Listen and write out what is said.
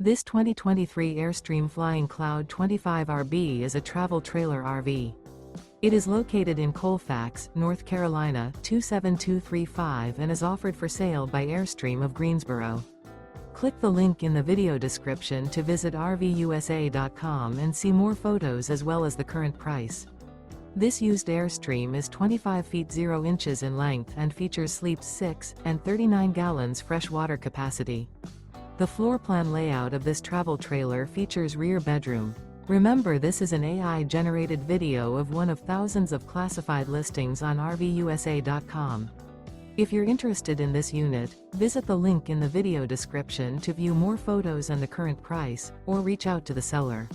This 2023 Airstream Flying Cloud 25RB is a travel trailer RV. It is located in Colfax, North Carolina 27235 and is offered for sale by Airstream of Greensboro. Click the link in the video description to visit RVUSA.com and see more photos as well as the current price. This used Airstream is 25 feet 0 inches in length and features sleeps 6 and 39 gallons fresh water capacity. The floor plan layout of this travel trailer features rear bedroom. Remember, this is an AI-generated video of one of thousands of classified listings on RVUSA.com. If you're interested in this unit, visit the link in the video description to view more photos and the current price, or reach out to the seller.